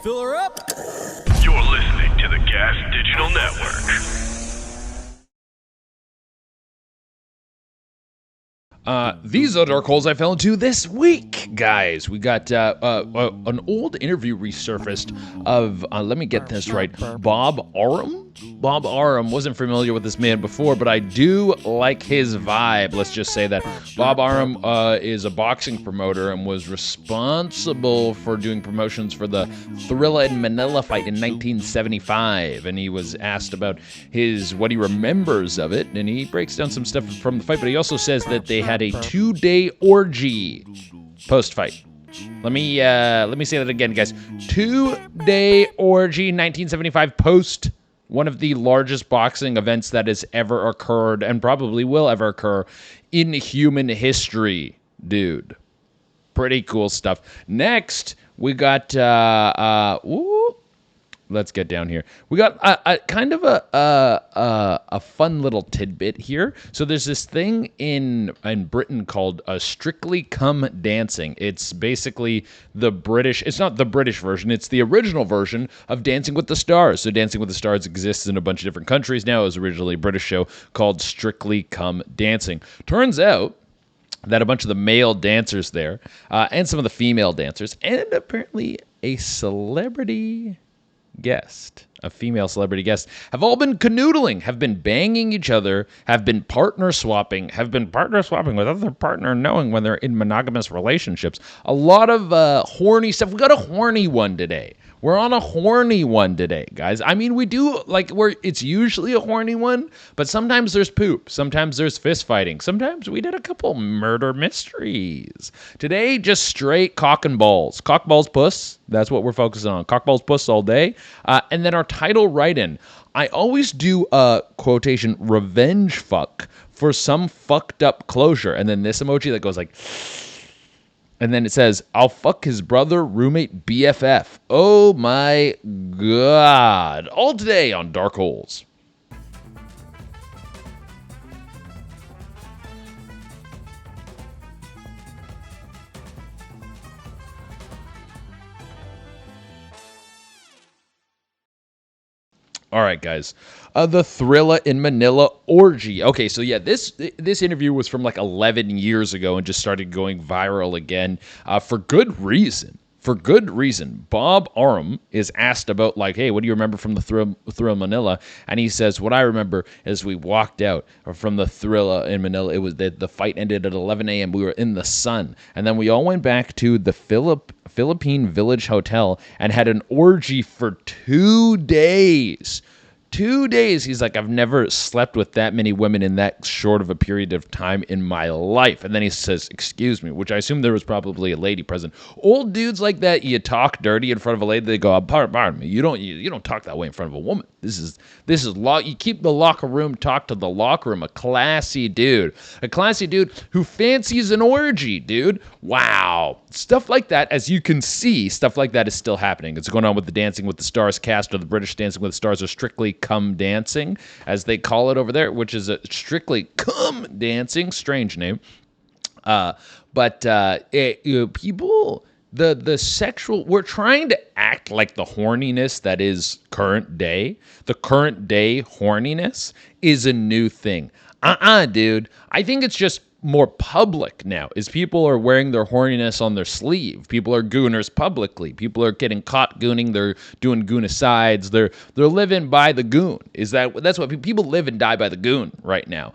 Fill her up. You're listening to the Gas Digital Network. These are dark holes I fell into this week, guys. We got an old interview resurfaced of, let me get this right, Bob Arum? Bob Arum. Wasn't familiar with this man before, but I do like his vibe. Let's just say that. Bob Arum is a boxing promoter and was responsible for doing promotions for the Thrilla in Manila fight in 1975. And he was asked about what he remembers of it, and he breaks down some stuff from the fight, but he also says that they had a 2-day orgy post-fight. Let me say that again, guys. 2-day orgy, 1975 post one of the largest boxing events that has ever occurred and probably will ever occur in human history, dude. Pretty cool stuff. Next, we got let's get down here. We got a kind of a fun little tidbit here. So there's this thing in Britain called Strictly Come Dancing. It's basically the British. It's not the British version. It's the original version of Dancing with the Stars. So Dancing with the Stars exists in a bunch of different countries now. It was originally a British show called Strictly Come Dancing. Turns out that a bunch of the male dancers there and some of the female dancers and apparently a female celebrity guest, have all been canoodling, have been banging each other, have been partner swapping with other partner, knowing when they're in monogamous relationships. A lot of horny stuff. We got a horny one today. We're on a horny one today, guys. I mean, we do, it's usually a horny one, but sometimes there's poop. Sometimes there's fist fighting. Sometimes we did a couple murder mysteries. Today, just straight cock and balls. Cock, balls, puss. That's what we're focusing on. Cock, balls, puss all day. And then our title write-in. I always do a quotation, revenge fuck, for some fucked up closure. And then this emoji that goes like... And then it says, I'll fuck his brother, roommate, BFF. Oh my God. All today on Dark Holes. All right, guys. The Thrilla in Manila orgy. Okay, so yeah, this interview was from 11 years ago and just started going viral again for good reason. For good reason. Bob Arum is asked about hey, what do you remember from the Thrilla Manila? And he says, what I remember is we walked out from the Thrilla in Manila. It was that the fight ended at 11 a.m. We were in the sun. And then we all went back to the Philippine Village Hotel and had an orgy for 2 days. 2 days. He's like, I've never slept with that many women in that short of a period of time in my life. And then he says, excuse me, which I assume there was probably a lady present. Old dudes like that, you talk dirty in front of a lady, they go, pardon me, you don't talk that way in front of a woman. This is you keep the locker room talk to the locker room. A classy dude who fancies an orgy, dude. Wow. Stuff like that, as you can see, stuff like that is still happening. It's going on with the Dancing with the Stars cast, or the British Dancing with the Stars, or Strictly Come Dancing, as they call it over there, which is a Strictly Come Dancing, strange name. People, the sexual, we're trying to act like the horniness that is current day. The current day horniness is a new thing. Dude. I think it's just more public now, is people are wearing their horniness on their sleeve. People are gooners publicly. People are getting caught gooning. They're doing goonicides. They're living by the goon. That's what people live and die by the goon right now.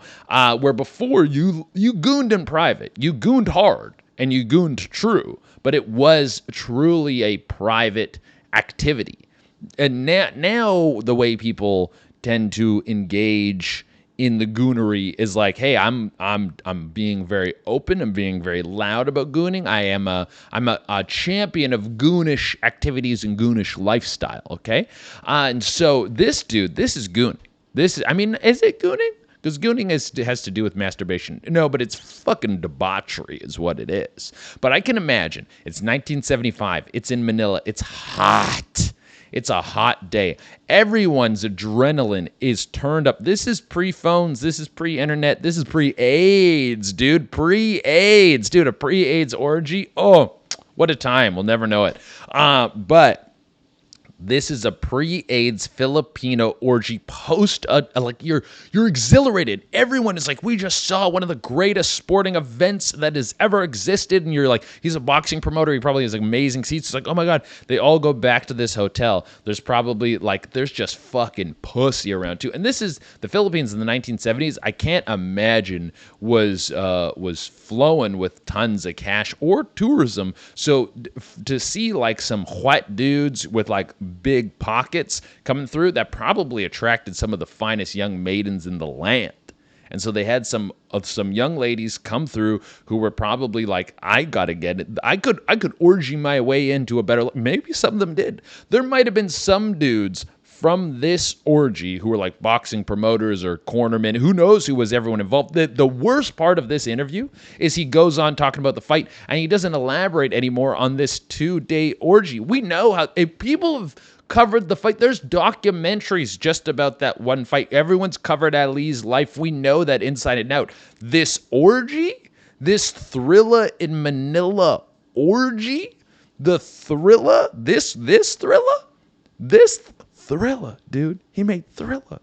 Where before you gooned in private, you gooned hard, and you gooned true, but it was truly a private activity. And now the way people tend to engage in the goonery is hey, I'm being very open. I'm being very loud about gooning. I'm a champion of goonish activities and goonish lifestyle. Okay, and so this dude, this is gooning. Is it gooning? Because gooning has to do with masturbation. No, but it's fucking debauchery is what it is. But I can imagine. It's 1975. It's in Manila. It's hot. It's a hot day. Everyone's adrenaline is turned up. This is pre-phones. This is pre-internet. This is pre-AIDS, dude. Pre-AIDS. Dude, a pre-AIDS orgy. Oh, what a time. We'll never know it. But This is a pre-AIDS Filipino orgy post. Like you're exhilarated. Everyone is like, we just saw one of the greatest sporting events that has ever existed. And you're like, he's a boxing promoter. He probably has amazing seats. It's like, oh my god. They all go back to this hotel. There's probably there's just fucking pussy around too. And this is the Philippines in the 1970s. I can't imagine was flowing with tons of cash or tourism. So to see like some white dudes with like big pockets coming through, that probably attracted some of the finest young maidens in the land. And so they had some young ladies come through who were probably like, I gotta get it. I could orgy my way into a better. Maybe some of them did. There might have been some dudes from this orgy who were like boxing promoters or cornermen. Who knows who was everyone involved. The worst part of this interview is he goes on talking about the fight and he doesn't elaborate anymore on this 2-day orgy. We know how people have covered the fight. There's documentaries just about that one fight. Everyone's covered Ali's life. We know that inside and out. This orgy, this Thrilla in Manila orgy, this Thrilla, dude. He made Thrilla.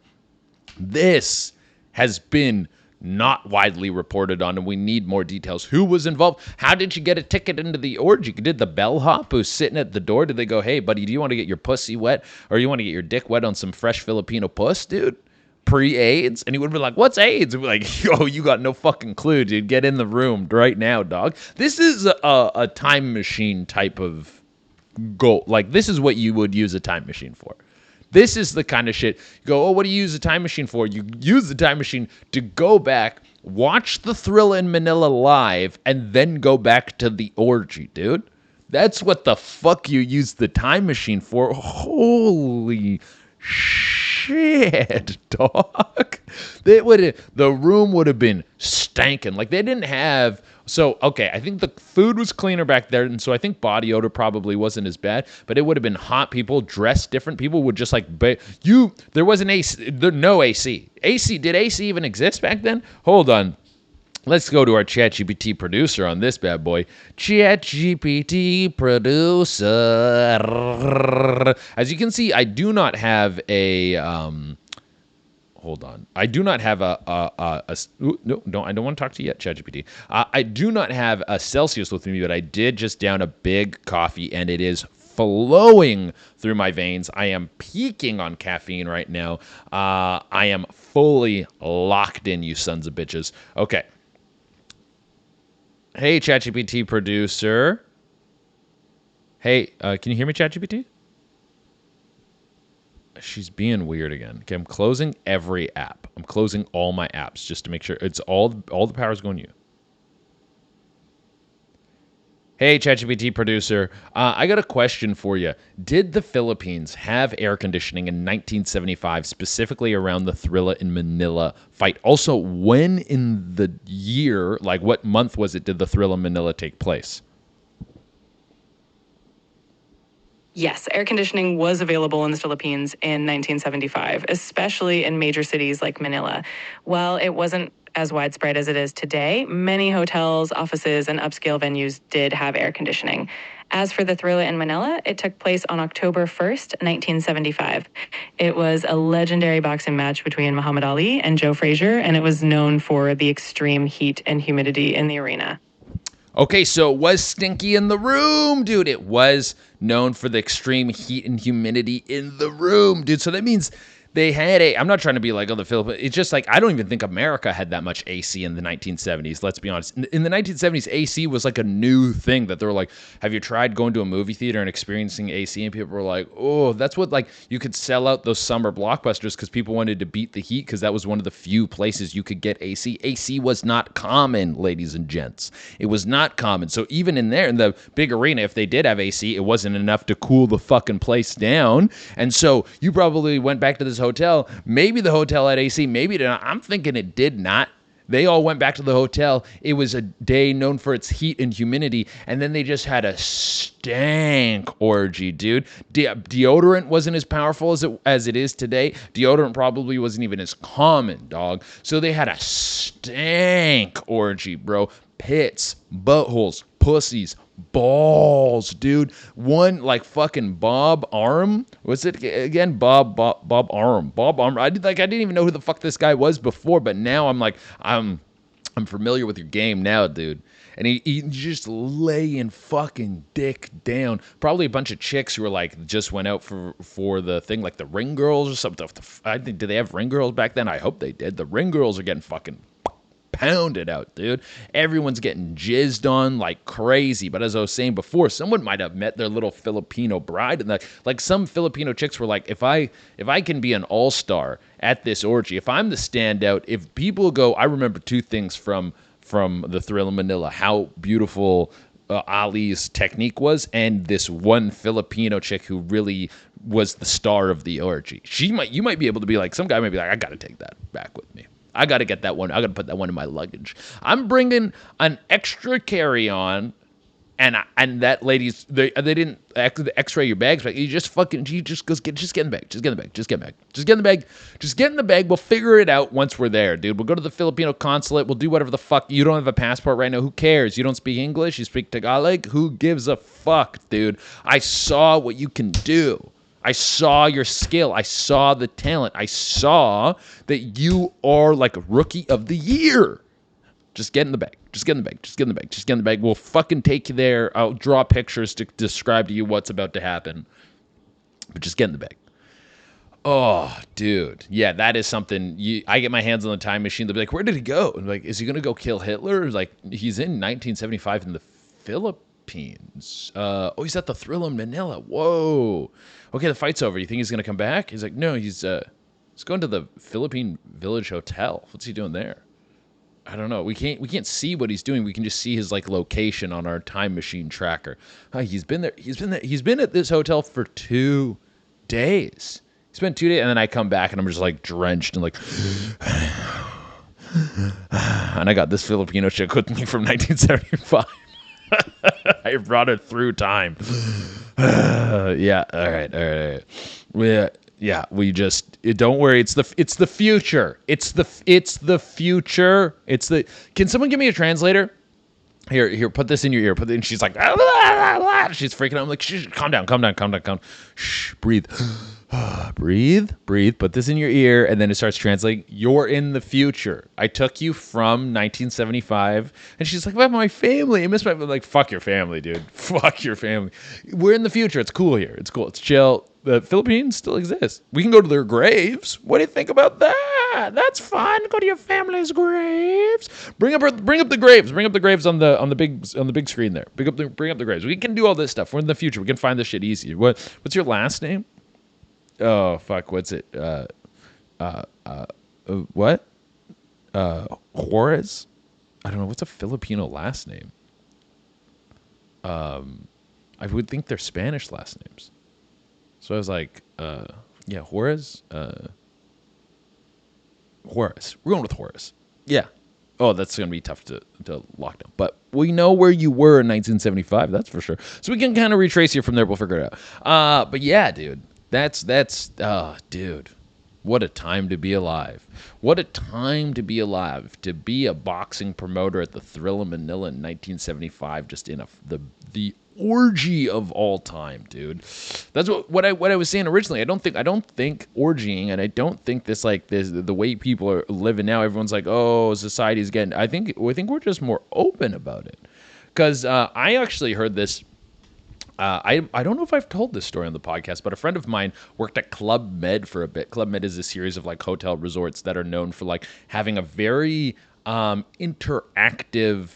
This has been not widely reported on, and we need more details. Who was involved? How did you get a ticket into the orgy? Did the bellhop who's sitting at the door, did they go, hey, buddy, do you want to get your pussy wet? Or you want to get your dick wet on some fresh Filipino puss, dude? Pre-AIDS? And he would be like, what's AIDS? And we'd be like, yo, you got no fucking clue, dude. Get in the room right now, dog. This is a time machine type of goal. Like, this is what you would use a time machine for. This is the kind of shit. You go, oh, what do you use a time machine for? You use the time machine to go back, watch the Thrilla in Manila live, and then go back to the orgy, dude. That's what the fuck you use the time machine for. Holy shit, dog. The room would have been stankin'. Like, they didn't have... So, okay, I think the food was cleaner back there, and so I think body odor probably wasn't as bad, but it would have been hot. People dressed different. People would just like, there wasn't AC, no AC. Did AC even exist back then? Hold on. Let's go to our ChatGPT producer on this bad boy. ChatGPT producer. As you can see, I do not have a... Hold on. I do not have no, I don't want to talk to you yet, ChatGPT. I do not have a Celsius with me, but I did just down a big coffee, and it is flowing through my veins. I am peaking on caffeine right now. I am fully locked in, you sons of bitches. Okay. Hey, ChatGPT producer. Hey, can you hear me, ChatGPT? She's being weird again. Okay, I'm closing every app. I'm closing all my apps just to make sure it's all the power's going to you. Hey, ChatGPT producer, I got a question for you. Did the Philippines have air conditioning in 1975, specifically around the Thrilla in Manila fight? Also, when in the year, like what month was it, did the Thrilla in Manila take place? Yes, air conditioning was available in the Philippines in 1975, especially in major cities like Manila. While it wasn't as widespread as it is today, many hotels, offices, and upscale venues did have air conditioning. As for the Thrilla in Manila, it took place on October 1st, 1975. It was a legendary boxing match between Muhammad Ali and Joe Frazier, and it was known for the extreme heat and humidity in the arena. Okay, so it was stinky in the room, dude. It was known for the extreme heat and humidity in the room, dude. So that means they had I'm not trying to be like, oh, the Philippines. It's just like, I don't even think America had that much AC in the 1970s. Let's be honest. In the 1970s, AC was like a new thing that they were like, have you tried going to a movie theater and experiencing AC? And people were like, oh, that's what, like, you could sell out those summer blockbusters because people wanted to beat the heat because that was one of the few places you could get AC. AC was not common, ladies and gents. It was not common. So even in there, in the big arena, if they did have AC, it wasn't enough to cool the fucking place down. And so you probably went back to this hotel. Maybe the hotel had AC, maybe it did not. I'm thinking it did not. They all went back to the hotel. It was a day known for its heat and humidity, and then they just had a stank orgy, dude. Deodorant wasn't as powerful as it is today. Deodorant probably wasn't even as common, dog. So they had a stank orgy, bro. Pits, buttholes, pussies, balls, dude. One like fucking Bob Arum. Was it again? Bob Arum. Bob Arum. I didn't even know who the fuck this guy was before, but now I'm familiar with your game now, dude. And he just laying fucking dick down. Probably a bunch of chicks who were like just went out for the thing, like the ring girls or something. I think, did they have ring girls back then? I hope they did. The ring girls are getting fucking pounded out, dude. Everyone's getting jizzed on like crazy. But as I was saying before, someone might have met their little Filipino bride, and like some Filipino chicks were like, if I can be an all-star at this orgy, if I'm the standout, if people go, I remember two things from the Thrill in Manila, how beautiful Ali's technique was, and this one Filipino chick who really was the star of the orgy. You might be able to be like, some guy might be like, I got to take that back with me. I got to get that one. I got to put that one in my luggage. I'm bringing an extra carry-on, and that lady's they didn't X-ray your bags, but you just get in the bag, just get in the bag. We'll figure it out once we're there, dude. We'll go to the Filipino consulate. We'll do whatever the fuck. You don't have a passport right now. Who cares? You don't speak English. You speak Tagalog. Who gives a fuck, dude? I saw what you can do. I saw your skill. I saw the talent. I saw that you are like a rookie of the year. Just get in the bag. Just get in the bag. We'll fucking take you there. I'll draw pictures to describe to you what's about to happen. But just get in the bag. Oh, dude. Yeah, that is something. I get my hands on the time machine. They'll be like, where did he go? And like, is he going to go kill Hitler? Like, he's in 1975 in the Philippines. He's at the Thrill in Manila. Whoa. Okay, the fight's over. You think he's going to come back? He's like, no, he's going to the Philippine Village Hotel. What's he doing there? I don't know. We can't see what he's doing. We can just see his like location on our time machine tracker. He's been there. He's been at this hotel for 2 days. He spent 2 days, and then I come back and I'm just like drenched and like, and I got this Filipino chick with me from 1975. I brought her through time. Yeah. All right. Yeah, we just don't worry. It's the future. It's the future. Can someone give me a translator? Here, put this in your ear. Put it in. She's like, she's freaking out. I'm like, shh, calm down. Shh, breathe. Breathe. Put this in your ear, and then it starts translating. You're in the future. I took you from 1975, and she's like, "But my family. I miss my." I'm like, fuck your family, dude. Fuck your family. We're in the future. It's cool here. It's cool. It's chill. The Philippines still exists. We can go to their graves. What do you think about that? That's fun. Go to your family's graves. Bring up the graves. Bring up the graves on the big screen there. Bring up the graves. We can do all this stuff. We're in the future. We can find this shit easy. What's your last name? Oh fuck. What's it? What? Juarez? I don't know. What's a Filipino last name? I would think they're Spanish last names. So I was like, yeah, Juarez? Juarez. We're going with Juarez. Yeah. Oh, that's going to be tough to lock down. But we know where you were in 1975, that's for sure. So we can kind of retrace you from there. We'll figure it out. But yeah, dude. Dude. What a time to be alive. What a time to be alive. To be a boxing promoter at the Thrill in Manila in 1975, just in the orgy of all time, dude. That's what I was saying originally. I don't think orgying, and I don't think this the way people are living now. Everyone's like, oh, society's getting. I think we're just more open about it. Because I actually heard this. I don't know if I've told this story on the podcast, but a friend of mine worked at Club Med for a bit. Club Med is a series of like hotel resorts that are known for like having a very interactive.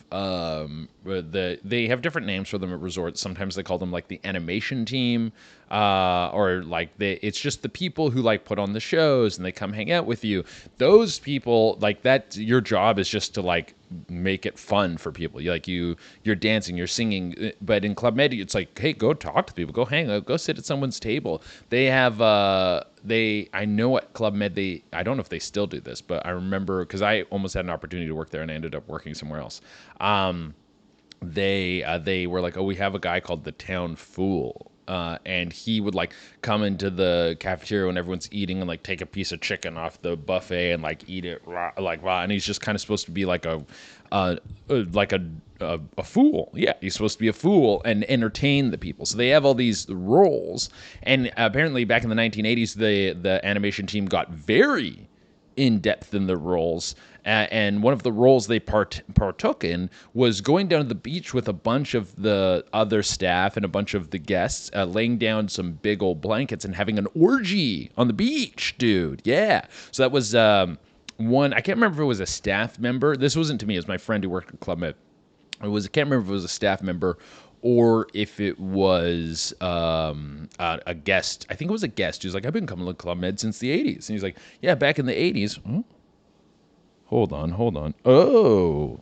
They have different names for them at resorts. Sometimes they call them like the animation team, or like it's just the people who like put on the shows and they come hang out with you. Those people like that. Your job is just to like make it fun for people. You're dancing, you're singing. But in Club Med, it's like, hey, go talk to people, go hang out, go sit at someone's table. They have I know at Club Med I don't know if they still do this, but I remember because I almost had an opportunity to work there and I ended up working somewhere else. They were like, oh, we have a guy called the Town Fool. And he would like come into the cafeteria when everyone's eating and like take a piece of chicken off the buffet and like eat it raw, like raw. And he's just kind of supposed to be like like a fool. Yeah, he's supposed to be a fool and entertain the people. So they have all these roles. And apparently back in the 1980s, the animation team got very in depth in the roles. And one of the roles they partook in was going down to the beach with a bunch of the other staff and a bunch of the guests, laying down some big old blankets and having an orgy on the beach, dude. Yeah. So that was one. I can't remember if it was a staff member. This wasn't to me. It was my friend who worked at Club Med. I can't remember if it was a staff member or if it was a guest. I think it was a guest who's like, I've been coming to Club Med since the 80s. And he's like, yeah, back in the 80s. Hold on. Oh,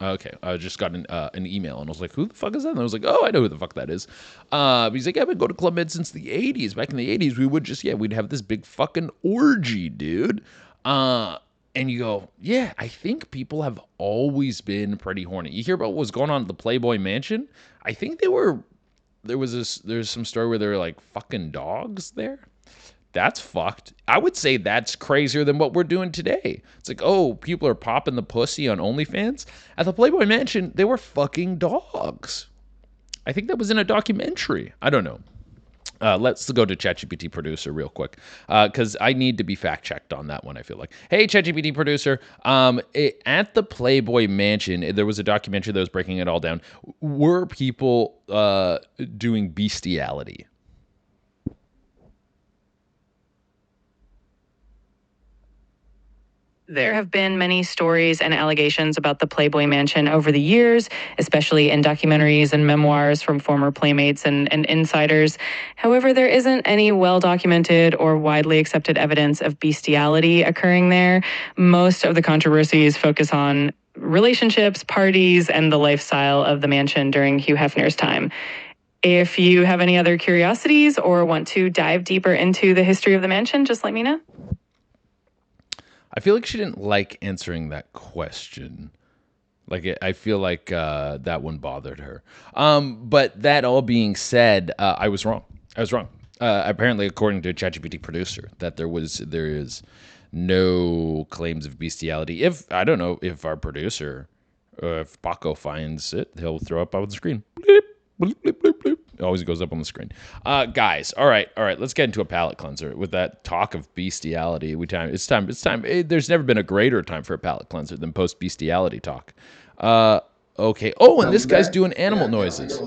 okay. I just got an email, and I was like, who the fuck is that? And I was like, oh, I know who the fuck that is. But he's like, yeah, I've been going to Club Med since the 80s. Back in the 80s, we would we'd have this big fucking orgy, dude. And you go, yeah, I think people have always been pretty horny. You hear about what was going on at the Playboy Mansion? I think there's some story where there were like fucking dogs there. That's fucked. I would say that's crazier than what we're doing today. It's like, oh, people are popping the pussy on OnlyFans. At the Playboy Mansion, they were fucking dogs. I think that was in a documentary. I don't know. Let's go to ChatGPT producer real quick, because I need to be fact checked on that one. I feel like, hey, ChatGPT producer, at the Playboy Mansion, there was a documentary that was breaking it all down. Were people doing bestiality? There have been many stories and allegations about the Playboy Mansion over the years, especially in documentaries and memoirs from former playmates and insiders. However, there isn't any well-documented or widely accepted evidence of bestiality occurring there. Most of the controversies focus on relationships, parties, and the lifestyle of the mansion during Hugh Hefner's time. If you have any other curiosities or want to dive deeper into the history of the mansion, just let me know. I feel like she didn't like answering that question. I feel like that one bothered her. But that all being said, I was wrong. Apparently, according to ChatGPT producer, that there is no claims of bestiality. I don't know if our producer, if Paco finds it, he'll throw up on the screen. Bleep, bleep, bleep, bleep, bleep. It always goes up on the screen. Guys, all right. Let's get into a palate cleanser with that talk of bestiality. It's time. There's never been a greater time for a palate cleanser than post bestiality talk. Okay. Oh, and this guy's doing animal noises.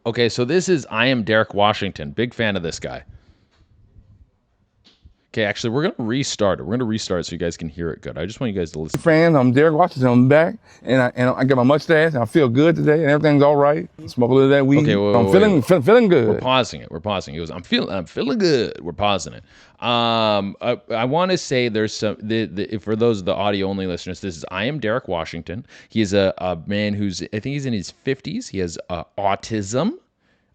Okay, so this is I Am Derek Washington. Big fan of this guy. Okay, actually, we're going to restart it. We're going to restart it so you guys can hear it good. I just want you guys to listen. Friends, I'm Derek Washington. I'm back, and I got my mustache, and I feel good today, and everything's all right. Smoke a little of that weed. Okay, I'm feeling good. We're pausing it. He goes, I'm feeling good. We're pausing it. I want to say there's some, for those of the audio only listeners, this is I Am Derek Washington. He is a man who's, I think he's in his 50s. He has autism.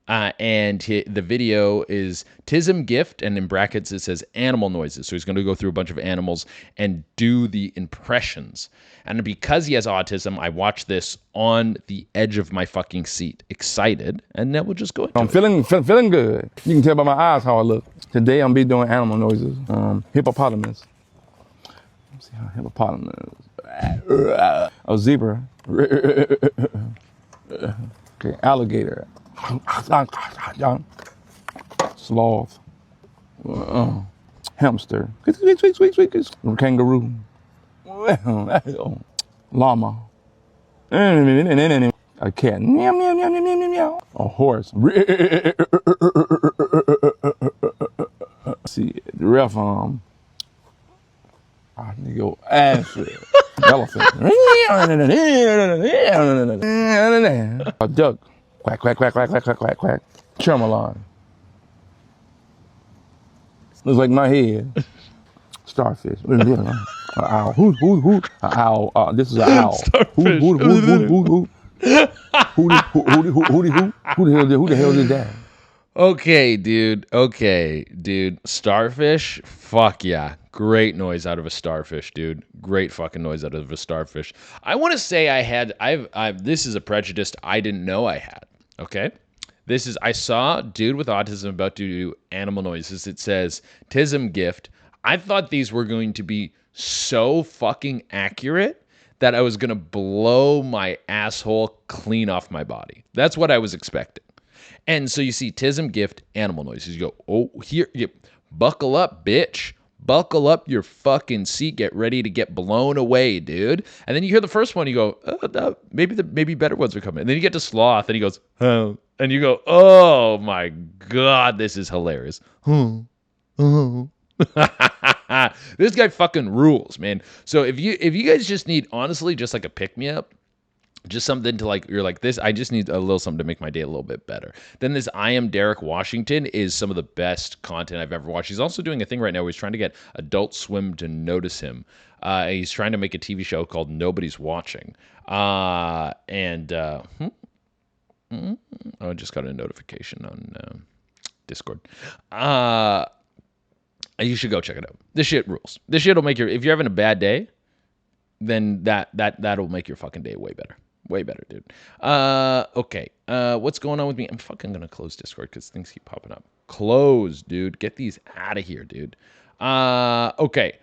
And the video is Tism Gift, and in brackets it says animal noises. So he's going to go through a bunch of animals and do the impressions. And because he has autism, I watched this on the edge of my fucking seat, excited, and then we'll just go into I'm feeling good. You can tell by my eyes how I look. Today I'm be doing animal noises. Hippopotamus. Let's see how hippopotamus. A zebra. Okay, alligator. Sloth. Hamster. Kangaroo. Llama. A cat. A horse. See, the ref nigga ass. Elephant. A duck. Quack, quack, quack, quack, quack, quack, quack, quack. Tremolon. Looks like my head. Starfish. An owl. Who? An owl. This is an owl. Starfish. Who the hell is that? Okay, dude. Starfish? Fuck yeah. Great noise out of a starfish, dude. Great fucking noise out of a starfish. I want to say this is a prejudice I didn't know I had. Okay. This is, I saw dude with autism about to do animal noises. It says, Tism gift. I thought these were going to be so fucking accurate that I was going to blow my asshole clean off my body. That's what I was expecting. And so you see Tism gift animal noises. You go, oh, here, you buckle up, bitch. Buckle up your fucking seat. Get ready to get blown away, dude. And then you hear the first one. You go, no, maybe better ones are coming. And then you get to Sloth, and he goes, oh. And you go, oh my God, this is hilarious. This guy fucking rules, man. So if you guys just need, honestly, just like a pick-me-up, just something to like, you're like this, I just need a little something to make my day a little bit better. Then this I Am Derek Washington is some of the best content I've ever watched. He's also doing a thing right now where he's trying to get Adult Swim to notice him. He's trying to make a TV show called Nobody's Watching. I just got a notification on Discord. You should go check it out. This shit rules. This shit will make if you're having a bad day, then that'll make your fucking day way better. Way better, dude. Okay. What's going on with me? I'm fucking gonna close Discord because things keep popping up. Close, dude. Get these out of here, dude. Okay.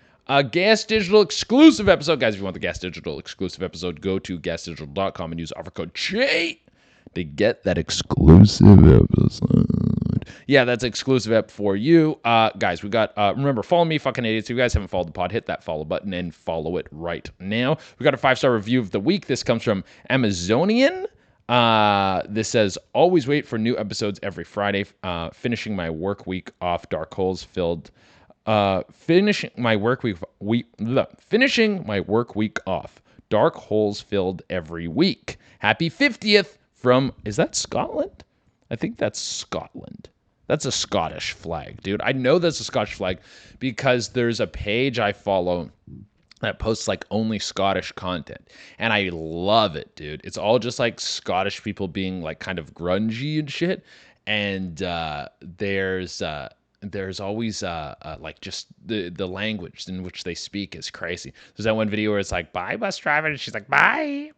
Gas Digital exclusive episode. Guys, if you want the Gas Digital exclusive episode, go to gasdigital.com and use offer code CHE to get that exclusive episode. Yeah, that's exclusive ep for you. Guys, we got, remember, follow me, fucking idiots. If you guys haven't followed the pod, hit that follow button and follow it right now. We got a 5-star review of the week. This comes from Amazonian. This says, always wait for new episodes every Friday. Finishing my work week off, dark holes filled. Finishing my work week off. Dark holes filled every week. Happy 50th from, is that Scotland? I think that's Scotland. That's a Scottish flag, dude. I know that's a Scottish flag because there's a page I follow that posts like only Scottish content. And I love it, dude. It's all just like Scottish people being like kind of grungy and shit. And there's always like just the language in which they speak is crazy. There's that one video where it's like, bye bus driver, and she's like, bye.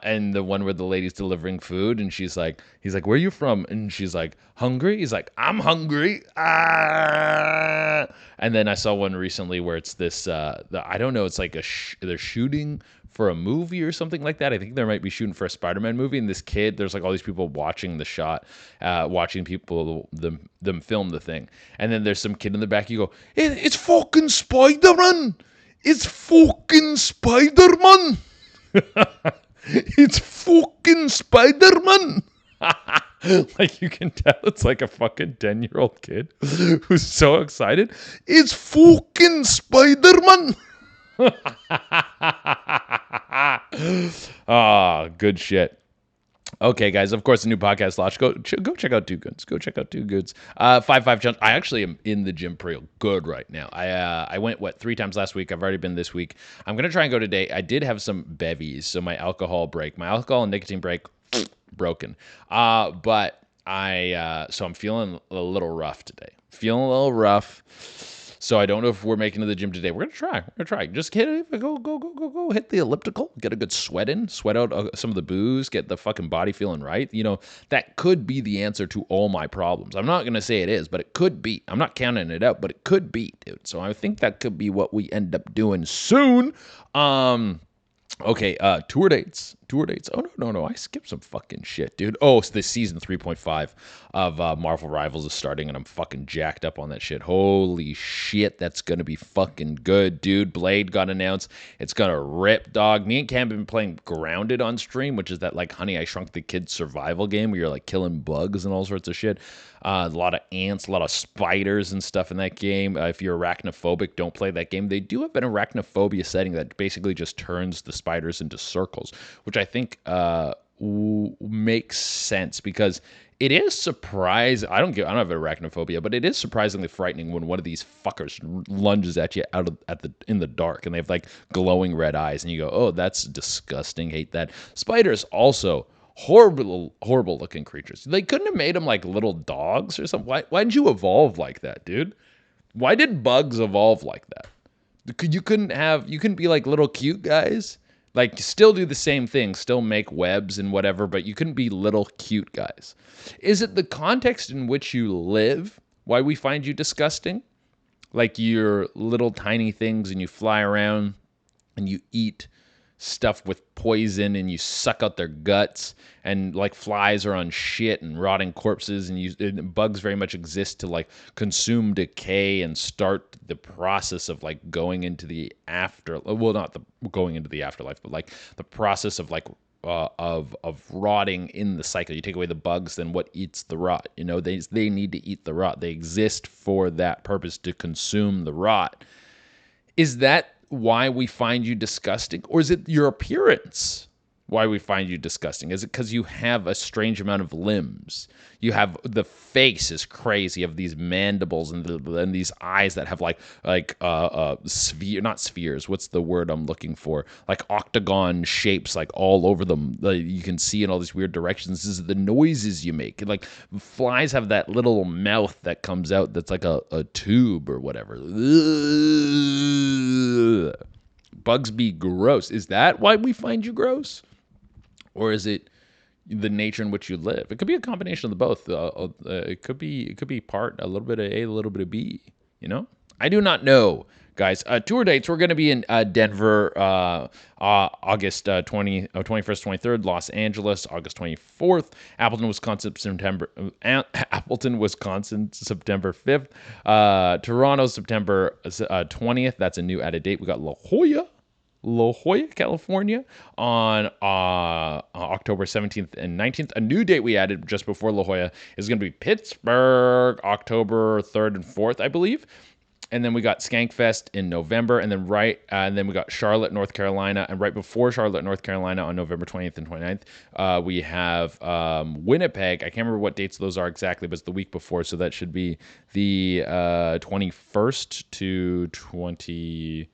And the one where the lady's delivering food and he's like, where are you from? And she's like, hungry? He's like, I'm hungry. And then I saw one recently where it's this, I don't know, it's like they're shooting for a movie or something like that. I think they might be shooting for a Spider-Man movie, and this kid, there's like all these people watching the shot, watching people them film the thing, and then there's some kid in the back. You go, it's fucking Spider-Man! It's fucking Spider-Man! It's fucking Spider-Man! Like you can tell it's like a fucking 10-year-old kid who's so excited. It's fucking Spider-Man! Good shit. Okay, guys. Of course, the new podcast launch. Go check out Two Goods. Go check out Two Goods. 5 chunks. I actually am in the gym pretty good right now. I went 3 times last week. I've already been this week. I'm gonna try and go today. I did have some bevies, so my alcohol and nicotine break broken. But so I'm feeling a little rough today. So I don't know if we're making it to the gym today. We're gonna try. Just go hit the elliptical, get a good sweat in, sweat out some of the booze, get the fucking body feeling right. You know, that could be the answer to all my problems. I'm not gonna say it is, but it could be. I'm not counting it out, but it could be, dude. So I think that could be what we end up doing soon. Okay, tour dates. Oh, no, I skipped some fucking shit, dude. Oh, so the season 3.5 of Marvel Rivals is starting, and I'm fucking jacked up on that shit. Holy shit, that's gonna be fucking good, dude. Blade got announced. It's gonna rip, dog. Me and Cam have been playing Grounded on stream, which is that, like, Honey, I Shrunk the Kids survival game where you're, like, killing bugs and all sorts of shit. A lot of ants, a lot of spiders and stuff in that game. If you're arachnophobic, don't play that game. They do have an arachnophobia setting that basically just turns the spiders into circles, which I think makes sense because it is surprising. I don't have arachnophobia, but it is surprisingly frightening when one of these fuckers lunges at you in the dark, and they have like glowing red eyes, and you go, "Oh, that's disgusting. Hate that." Spiders also horrible looking creatures. They couldn't have made them like little dogs or something. Why did you evolve like that, dude? Why did bugs evolve like that? You couldn't be like little cute guys. Like, you still do the same thing, still make webs and whatever, but you couldn't be little cute guys. Is it the context in which you live why we find you disgusting? Like, you're little tiny things and you fly around and you eat stuff with poison and you suck out their guts, and like flies are on shit and rotting corpses, and bugs very much exist to like consume decay and start the process of like going into the not the going into the afterlife, but like the process of like of rotting in the cycle. You take away the bugs, then what eats the rot? You know, they need to eat the rot. They exist for that purpose, to consume the rot. Is that why we find you disgusting? Or is it your appearance why we find you disgusting? Is it because you have a strange amount of limbs? You have, the face is crazy, of these mandibles and these eyes that have not spheres. What's the word I'm looking for? Like octagon shapes, like all over them. You can see in all these weird directions. This is the noises you make. Like flies have that little mouth that comes out that's like a tube or whatever. Bugs be gross. Is that why we find you gross? Or is it the nature in which you live? It could be a combination of the both. It could be part, a little bit of A, a little bit of B. You know, I do not know, guys. Tour dates: we're going to be in Denver, August 21st, 23rd. Los Angeles, August 24th. Appleton, Wisconsin, September 5th. Toronto, September 20th. That's a new added date. We got La Jolla, California on October 17th and 19th. A new date we added just before La Jolla is going to be Pittsburgh, October 3rd and 4th, I believe. And then we got Skankfest in November, and then we got Charlotte, North Carolina, and right before Charlotte, North Carolina on November 20th and 29th, we have Winnipeg. I can't remember what dates those are exactly, but it's the week before, so that should be the 21st to 23rd,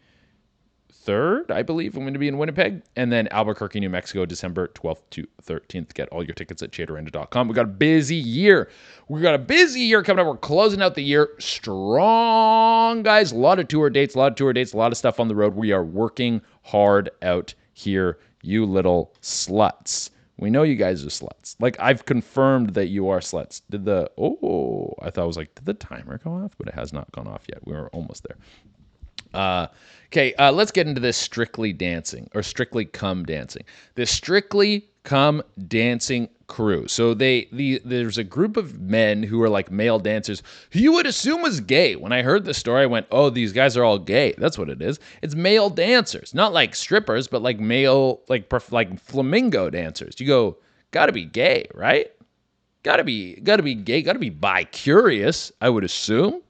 I believe. I'm going to be in Winnipeg. And then Albuquerque, New Mexico, December 12th to 13th. Get all your tickets at CheDurena.com. We got a busy year. Coming up. We're closing out the year strong, guys. A lot of tour dates, a lot of stuff on the road. We are working hard out here, you little sluts. We know you guys are sluts. Like, I've confirmed that you are sluts. Did the timer go off? But it has not gone off yet. We were almost there. Okay, let's get into this Strictly Dancing, or Strictly Come Dancing. The Strictly Come Dancing crew. So there's a group of men who are like male dancers who you would assume was gay. When I heard the story, I went, oh, these guys are all gay. That's what it is. It's male dancers. Not like strippers, but like male, like flamingo dancers. You go, gotta be gay, right? Gotta be gay, gotta be bi-curious, I would assume.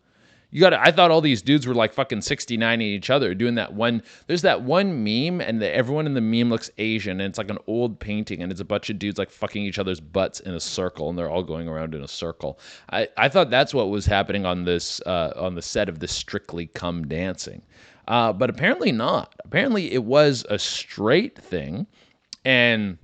I thought all these dudes were like fucking 69 each other doing that one. There's that one meme, and everyone in the meme looks Asian, and it's like an old painting, and it's a bunch of dudes like fucking each other's butts in a circle, and they're all going around in a circle. I thought that's what was happening on this on the set of this Strictly Come Dancing, but apparently not. Apparently it was a straight thing, and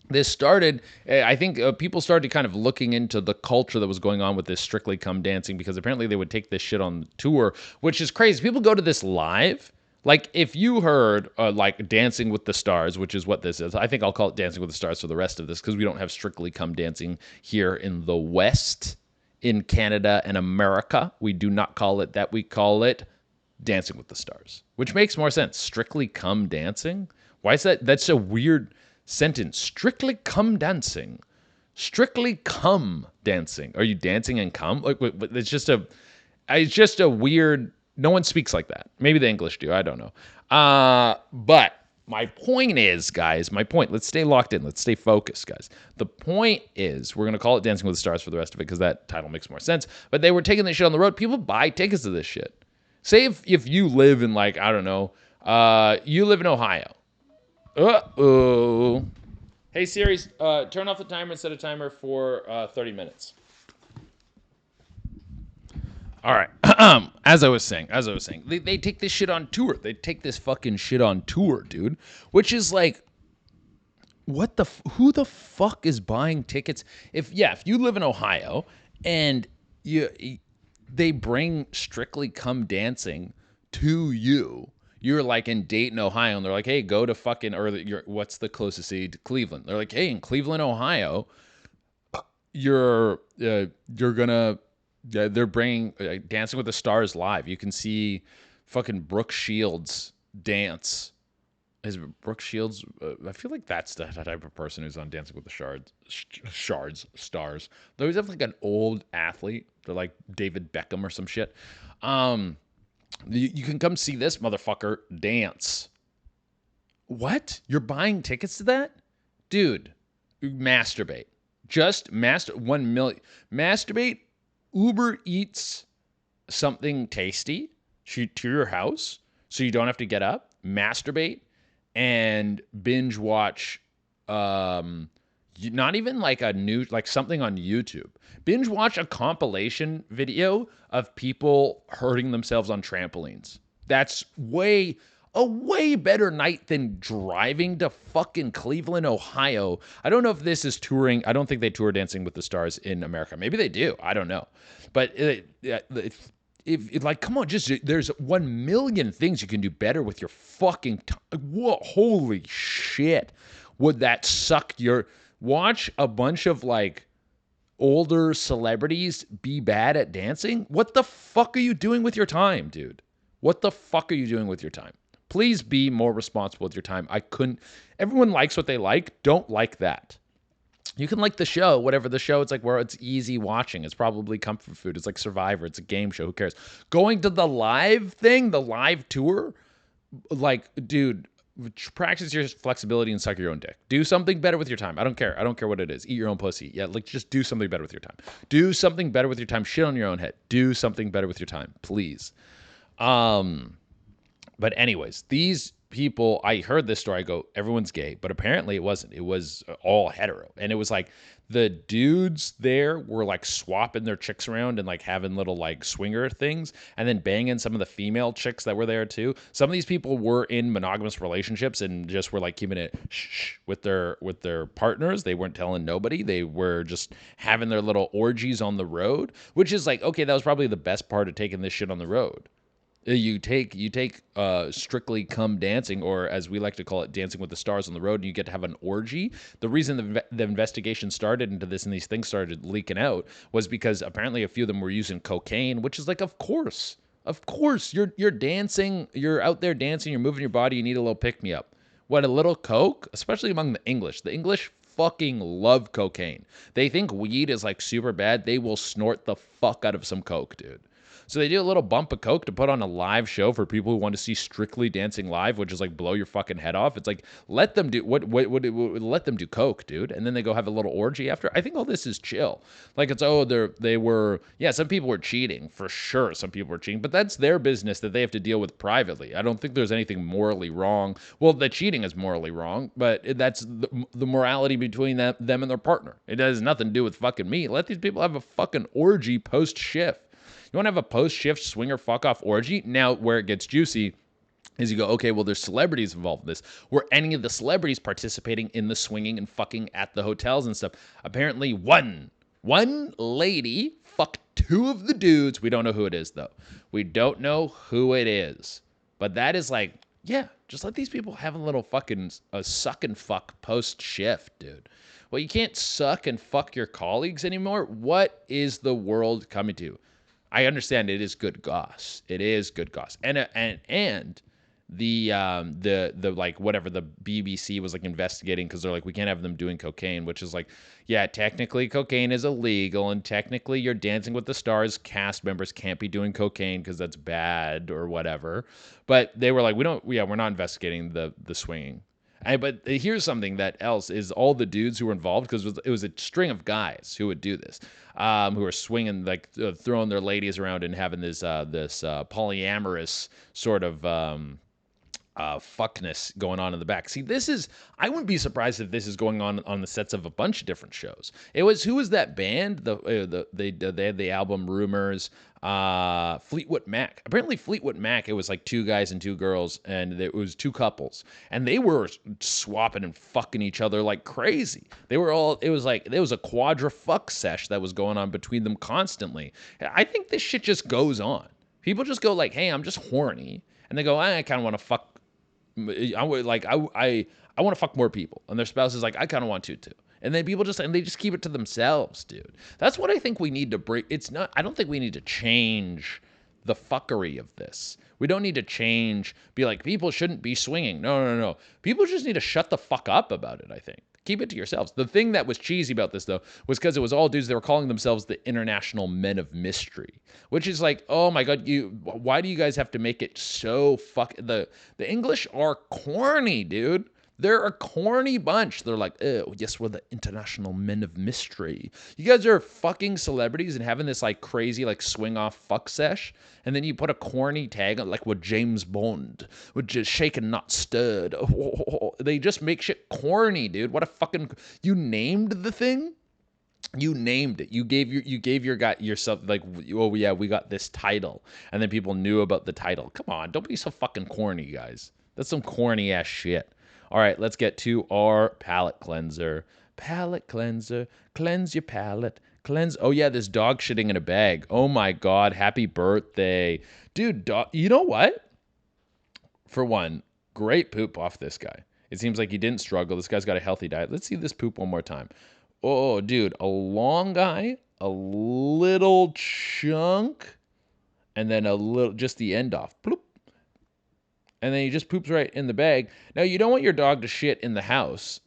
this started, I think people started kind of looking into the culture that was going on with this Strictly Come Dancing, because apparently they would take this shit on tour, which is crazy. People go to this live. Like, if you heard like Dancing with the Stars, which is what this is, I think I'll call it Dancing with the Stars for the rest of this, because we don't have Strictly Come Dancing here in the West, in Canada and America. We do not call it that. We call it Dancing with the Stars, which makes more sense. Strictly Come Dancing? Why is that? That's a weird sentence. Strictly Come Dancing. Strictly Come Dancing. Are you dancing and come? Like, it's just a weird. No one speaks like that. Maybe the English do. I don't know. But my point is, guys. Let's stay locked in. Let's stay focused, guys. The point is, we're gonna call it Dancing with the Stars for the rest of it, because that title makes more sense. But they were taking this shit on the road. People buy tickets to this shit. Say if you live in, like, I don't know, you live in Ohio. Uh-oh. Hey, Siri, turn off the timer and set a timer for 30 minutes. All right. As I was saying, they take this shit on tour. They take this fucking shit on tour, dude. Which is like, who the fuck is buying tickets? If you live in Ohio and they bring Strictly Come Dancing to you, You're like in Dayton, Ohio, and they're like, hey, go to fucking, or what's the closest city to Cleveland? They're like, hey, in Cleveland, Ohio, you're gonna, they're bringing Dancing with the Stars live. You can see fucking Brooke Shields dance. Is it Brooke Shields? I feel like that's the type of person who's on Dancing with the Stars. They always have like an old athlete. They're like David Beckham or some shit. You can come see this motherfucker dance. What? You're buying tickets to that? Dude, masturbate. Just 1 million. Masturbate, Uber Eats something tasty to your house so you don't have to get up, masturbate, and binge watch not even like like something on YouTube. Binge watch a compilation video of people hurting themselves on trampolines. That's a way better night than driving to fucking Cleveland, Ohio. I don't know if this is touring. I don't think they tour Dancing with the Stars in America. Maybe they do. I don't know. But if like, come on, just there's 1 million things you can do better with your fucking time. Whoa, holy shit. Would that suck watch a bunch of like older celebrities be bad at dancing? What the fuck are you doing with your time, dude? What the fuck are you doing with your time? Please be more responsible with your time. Everyone likes what they like. Don't like that. You can like the show, whatever the show. It's like where it's easy watching. It's probably comfort food. It's like Survivor. It's a game show. Who cares? Going to the live thing, the live tour, like, dude, practice your flexibility and suck your own dick. Do something better with your time. I don't care. I don't care what it is. Eat your own pussy. Yeah, like just do something better with your time. Do something better with your time. Shit on your own head. Do something better with your time, please. But anyways, these people, I heard this story, I go, everyone's gay, but apparently it wasn't. It was all hetero. And it was like the dudes there were like swapping their chicks around and like having little like swinger things and then banging some of the female chicks that were there too. Some of these people were in monogamous relationships and just were like keeping it shh with their partners. They weren't telling nobody. They were just having their little orgies on the road, which is like, okay, that was probably the best part of taking this shit on the road. You take Strictly Come Dancing, or as we like to call it, Dancing with the Stars on the road, and you get to have an orgy. The reason the investigation started into this and these things started leaking out was because apparently a few of them were using cocaine, which is like, of course, you're dancing, you're out there dancing, you're moving your body, you need a little pick-me-up. What, a little coke? Especially among the English. The English fucking love cocaine. They think weed is like super bad. They will snort the fuck out of some coke, dude. So they do a little bump of coke to put on a live show for people who want to see Strictly Dancing live, which is like blow your fucking head off. It's like, let them do let them do coke, dude, and then they go have a little orgy after. I think all this is chill. Like it's some people were cheating for sure. Some people were cheating, but that's their business that they have to deal with privately. I don't think there's anything morally wrong. Well, the cheating is morally wrong, but that's the morality between them and their partner. It has nothing to do with fucking me. Let these people have a fucking orgy post shift. You want to have a post-shift swinger fuck-off orgy? Now, where it gets juicy is you go, okay, well, there's celebrities involved in this. Were any of the celebrities participating in the swinging and fucking at the hotels and stuff? Apparently, one lady fucked two of the dudes. We don't know who it is, though. We don't know who it is. But that is like, yeah, just let these people have a little fucking suck and fuck post-shift, dude. Well, you can't suck and fuck your colleagues anymore. What is the world coming to? I understand it is good goss. It is good goss. And the like whatever the BBC was like investigating because they're like, we can't have them doing cocaine, which is like, yeah, technically cocaine is illegal and technically your Dancing with the Stars cast members can't be doing cocaine because that's bad or whatever. But they were like, we're not investigating the swinging. But here's something that else is all the dudes who were involved, because it was a string of guys who would do this, who were swinging, like throwing their ladies around and having this polyamorous sort of fuckness going on in the back. See, I wouldn't be surprised if this is going on the sets of a bunch of different shows. Who was that band? They had the album Rumors. Fleetwood Mac. Apparently Fleetwood Mac, it was like two guys and two girls, and it was two couples, and they were swapping and fucking each other like crazy. It was a quadra fuck sesh that was going on between them constantly. I think this shit just goes on. People just go like, hey, I'm just horny. and they go, I kind of want to fuck. I would like I want to fuck more people, and their spouse is like, I kind of want to too. And then people just keep it to themselves, dude. That's what I think we need to break. It's not. I don't think we need to change the fuckery of this. We don't need to change. Be like, people shouldn't be swinging. No, no, no. People just need to shut the fuck up about it. I think. Keep it to yourselves. The thing that was cheesy about this, though, was because it was all dudes. They were calling themselves the International Men of Mystery, which is like, oh my god, why do you guys have to make it so the English are corny, dude. They're a corny bunch. They're like, oh, yes, we're the International Men of Mystery. You guys are fucking celebrities and having this like crazy like swing off fuck sesh, and then you put a corny tag on like with James Bond, with just shaken not stirred. They just make shit corny, dude. What a fucking you named the thing. You named it. You gave your guy yourself like, oh yeah, we got this title, and then people knew about the title. Come on, don't be so fucking corny, guys. That's some corny ass shit. All right, let's get to our palate cleanser. Palate cleanser, cleanse your palate. Cleanse. Oh yeah, this dog shitting in a bag. Oh my god, happy birthday, dude. You know what? For one, great poop off this guy. It seems like he didn't struggle. This guy's got a healthy diet. Let's see this poop one more time. Oh, dude, a long guy, a little chunk, and then a little, just the end off. Bloop. And then he just poops right in the bag. Now, you don't want your dog to shit in the house.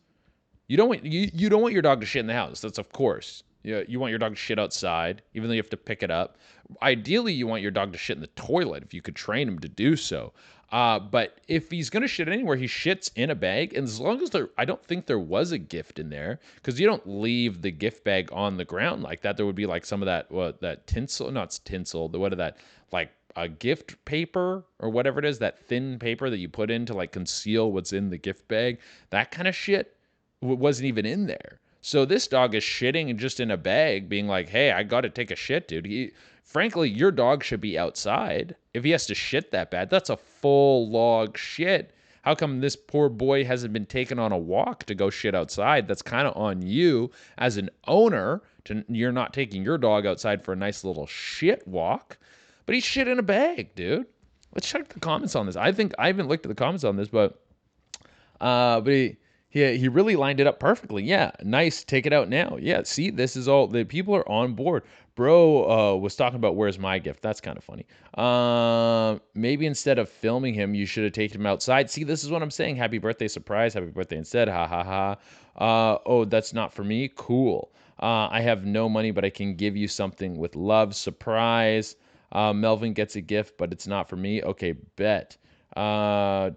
You don't want your dog to shit in the house. That's of course. You want your dog to shit outside, even though you have to pick it up. Ideally, you want your dog to shit in the toilet if you could train him to do so. But if he's going to shit anywhere, he shits in a bag. And as long as I don't think there was a gift in there, because you don't leave the gift bag on the ground like that. There would be like some of that tinsel, not tinsel, what are that, like a gift paper or whatever it is, that thin paper that you put in to like conceal what's in the gift bag. That kind of shit wasn't even in there. So this dog is shitting and just in a bag being like, hey, I got to take a shit, dude. Frankly, your dog should be outside. If he has to shit that bad, that's a full log shit. How come this poor boy hasn't been taken on a walk to go shit outside? That's kind of on you as an owner. You're not taking your dog outside for a nice little shit walk. But he's shit in a bag, dude. Let's check the comments on this. I haven't looked at the comments on this, but he really lined it up perfectly. Yeah, nice. Take it out now. Yeah, see, this is all the people are on board. Bro was talking about where's my gift. That's kind of funny. Maybe instead of filming him, you should have taken him outside. See, this is what I'm saying. Happy birthday surprise. Happy birthday instead. Ha ha ha. Oh, that's not for me. Cool. I have no money, but I can give you something with love. Surprise. Melvin gets a gift, but it's not for me. Okay, bet. Oh,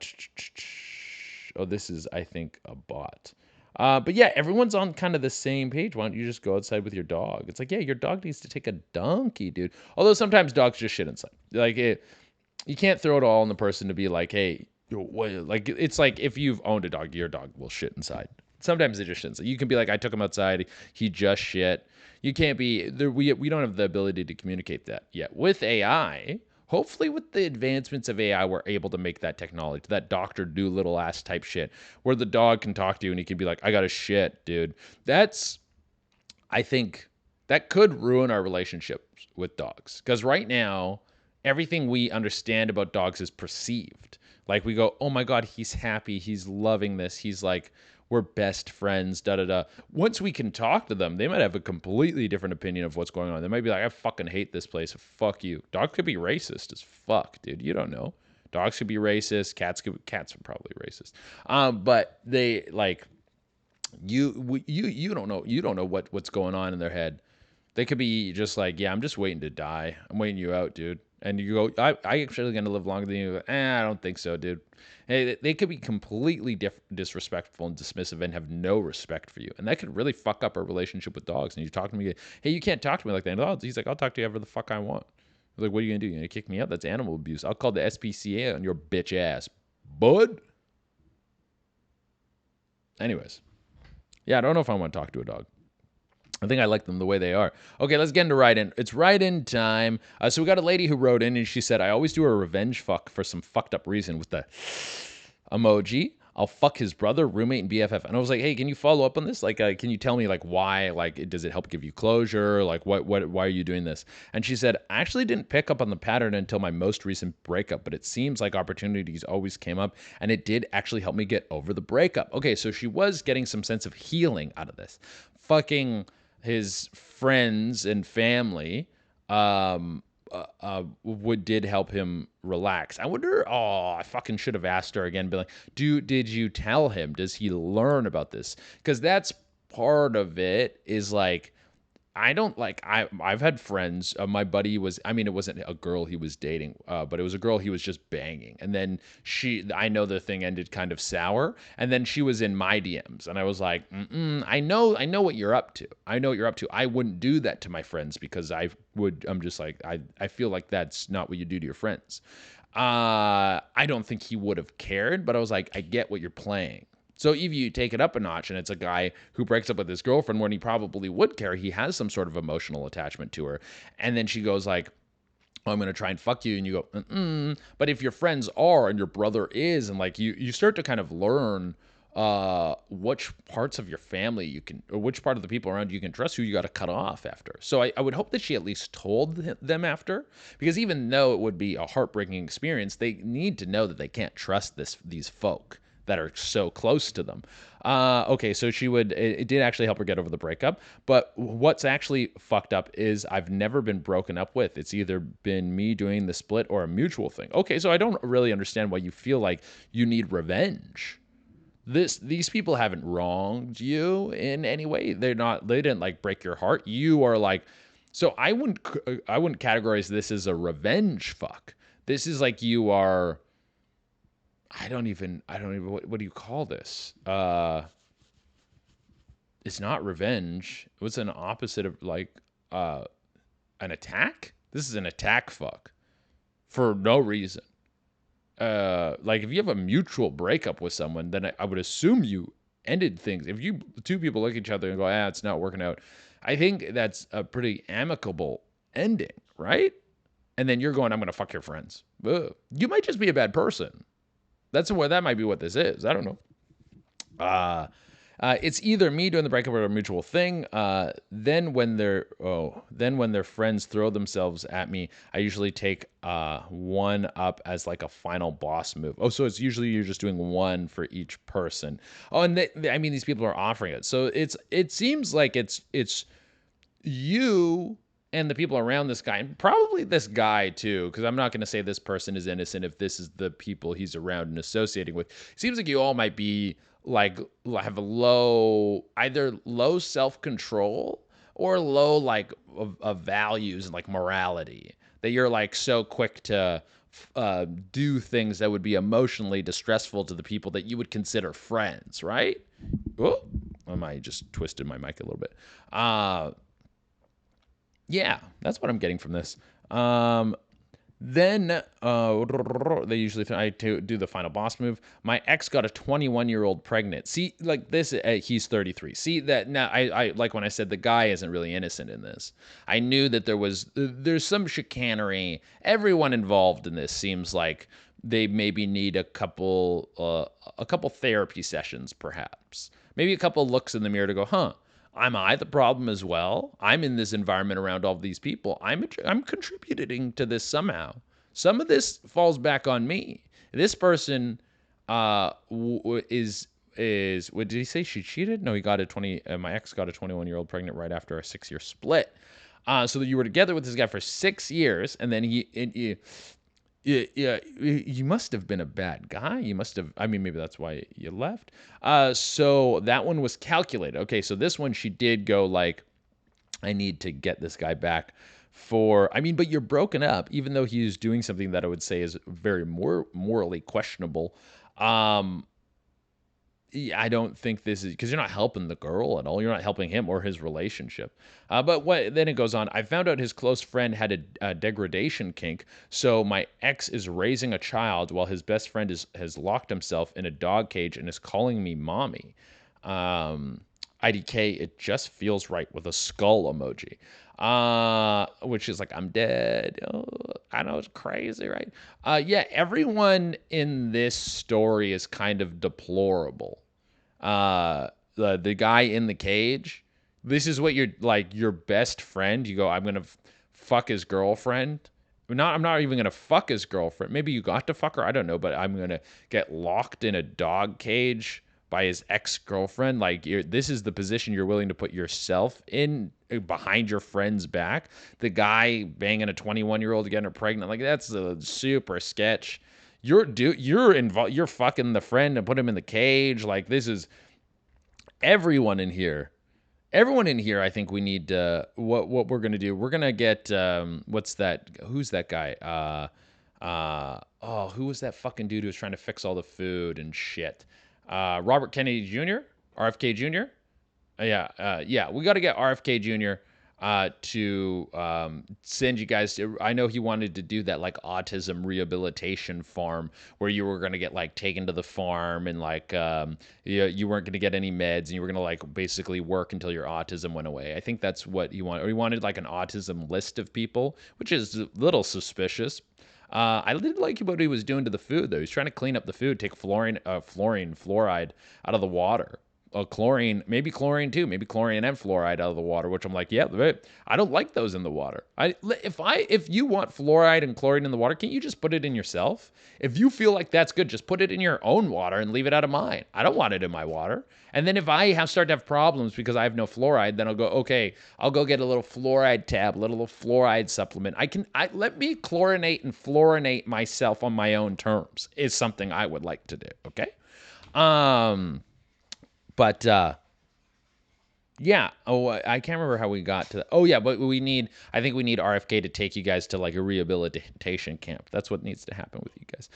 this is, I think, a bot. But yeah, everyone's on kind of the same page. Why don't you just go outside with your dog? It's like, yeah, your dog needs to take a donkey, dude. Although sometimes dogs just shit inside. Like, you can't throw it all on the person to be like, hey, like, it's like if you've owned a dog, your dog will shit inside. Sometimes it just shits. You can be like, I took him outside. He just shit. You can't be there. We don't have the ability to communicate that yet. With AI, hopefully with the advancements of AI, we're able to make that technology, that Dr. Doolittle ass type shit, where the dog can talk to you and he can be like, I got a shit, dude. I think that could ruin our relationships with dogs. Because right now, everything we understand about dogs is perceived. Like we go, oh my God, he's happy. He's loving this. He's like, we're best friends, da-da-da. Once we can talk to them, they might have a completely different opinion of what's going on. They might be like, I fucking hate this place. Fuck you. Dog could be racist as fuck, dude. You don't know. Dogs could be racist. Cats are probably racist. But they like you don't know. You don't know what's going on in their head. They could be just like, yeah, I'm just waiting to die. I'm waiting you out, dude. And you go, I actually going to live longer than you. I don't think so, dude. Hey, they could be completely disrespectful and dismissive and have no respect for you. And that could really fuck up our relationship with dogs. And you talk to me, hey, you can't talk to me like that. Oh, he's like, I'll talk to you ever the fuck I want. Like, what are you going to do? You're going to kick me out? That's animal abuse. I'll call the SPCA on your bitch ass. Bud? Anyways. Yeah, I don't know if I want to talk to a dog. I think I like them the way they are. Okay, let's get into write-in. It's write-in time. So we got a lady who wrote in, and she said, I always do a revenge fuck for some fucked up reason with the emoji. I'll fuck his brother, roommate, and BFF. And I was like, hey, can you follow up on this? Like, can you tell me like why? Like, does it help give you closure? Like, why are you doing this? And she said, I actually didn't pick up on the pattern until my most recent breakup, but it seems like opportunities always came up, and it did actually help me get over the breakup. Okay, so she was getting some sense of healing out of this. Fucking his friends and family would did help him relax. I wonder. Oh, I fucking should have asked her again. Be like, did you tell him? Does he learn about this? Because that's part of it. Is like, I don't like. I've had friends. My buddy was. I mean, it wasn't a girl he was dating, but it was a girl he was just banging. And then I know the thing ended kind of sour. And then she was in my DMs, and I was like, I know what you're up to. I know what you're up to. I wouldn't do that to my friends because I'm just like, I feel like that's not what you do to your friends. I don't think he would have cared, but I was like, I get what you're playing. So if you take it up a notch and it's a guy who breaks up with his girlfriend when he probably would care, he has some sort of emotional attachment to her. And then she goes like, oh, I'm going to try and fuck you. And you go, But if your friends are and your brother is, and like you start to kind of learn which parts of your family you can, or which part of the people around you can trust, who you got to cut off after. So I would hope that she at least told them after, because even though it would be a heartbreaking experience, they need to know that they can't trust these folk that are so close to them. Okay, so it did actually help her get over the breakup. But what's actually fucked up is I've never been broken up with. It's either been me doing the split or a mutual thing. Okay, so I don't really understand why you feel like you need revenge. These people haven't wronged you in any way. They didn't like break your heart. You are like, so I wouldn't categorize this as a revenge fuck. This is like you are, I don't even, what do you call this? It's not revenge. What's an opposite of like, an attack? This is an attack fuck for no reason. Like if you have a mutual breakup with someone, then I would assume you ended things. If two people look at each other and go, it's not working out, I think that's a pretty amicable ending, right? And then you're going, I'm going to fuck your friends. Ugh. You might just be a bad person. That might be what this is. I don't know. It's either me doing the breakup or a mutual thing. Then when their friends throw themselves at me, I usually take one up as like a final boss move. Oh, so it's usually you're just doing one for each person. Oh, and these people are offering it. So it seems like it's you and the people around this guy, and probably this guy too, because I'm not going to say this person is innocent if this is the people he's around and associating with. It seems like you all might be like have either low self-control or low like of values and like morality, that you're like so quick to do things that would be emotionally distressful to the people that you would consider friends, right? Oh, I might just twisted my mic a little bit. Yeah, that's what I'm getting from this. Then they usually I do the final boss move. My ex got a 21-year-old pregnant. See, like this, he's 33. See that now? I like when I said the guy isn't really innocent in this. I knew that there's some chicanery. Everyone involved in this seems like they maybe need a couple therapy sessions, perhaps. Maybe a couple looks in the mirror to go, am I the problem as well? I'm in this environment around all these people. I'm contributing to this somehow. Some of this falls back on me. This person is what did he say? She cheated? No, he got my ex got a 21-year-old pregnant right after a 6-year split. So that you were together with this guy for 6 years, and then you must have been a bad guy. You must have, maybe that's why you left. So that one was calculated. Okay, so this one she did go like, I need to get this guy back but you're broken up, even though he's doing something that I would say is very morally questionable. I don't think this is because you're not helping the girl at all. You're not helping him or his relationship. But then it goes on. I found out his close friend had a degradation kink. So my ex is raising a child while his best friend has locked himself in a dog cage and is calling me mommy. IDK, it just feels right with a skull emoji. Which is like, I'm dead. Oh, I know it's crazy, right? Yeah, everyone in this story is kind of deplorable. The guy in the cage, this is what you're like, your best friend. You go, I'm gonna fuck his girlfriend. I'm not even gonna fuck his girlfriend. Maybe you got to fuck her. I don't know, but I'm gonna get locked in a dog cage by his ex-girlfriend. Like, this is the position you're willing to put yourself in behind your friend's back. The guy banging a 21-year-old, getting her pregnant, like, that's a super sketch. You're involved. You're fucking the friend and put him in the cage. Like, this is everyone in here. Everyone in here, I think we need what we're gonna do. We're gonna get what's that? Who's that guy? Who was that fucking dude who was trying to fix all the food and shit? Robert Kennedy Jr., RFK Jr. Yeah. We got to get RFK Jr. To send you guys to. I know he wanted to do that like autism rehabilitation farm where you were gonna get like taken to the farm and like you weren't gonna get any meds and you were gonna like basically work until your autism went away. I think that's what he wanted. Or he wanted like an autism list of people, which is a little suspicious. I did like what he was doing to the food, though. He's trying to clean up the food, take fluoride out of the water. Chlorine, maybe chlorine too, maybe chlorine and fluoride out of the water, which I'm like, yeah, I don't like those in the water. If you want fluoride and chlorine in the water, can't you just put it in yourself? If you feel like that's good, just put it in your own water and leave it out of mine. I don't want it in my water. And then if I start to have problems because I have no fluoride, then I'll go, okay, I'll go get a little fluoride tablet, a little fluoride supplement. Let me chlorinate and fluorinate myself on my own terms is something I would like to do. Okay. But yeah. Oh, I can't remember how we got to that. Oh, yeah. But I think we need RFK to take you guys to like a rehabilitation camp. That's what needs to happen with you guys.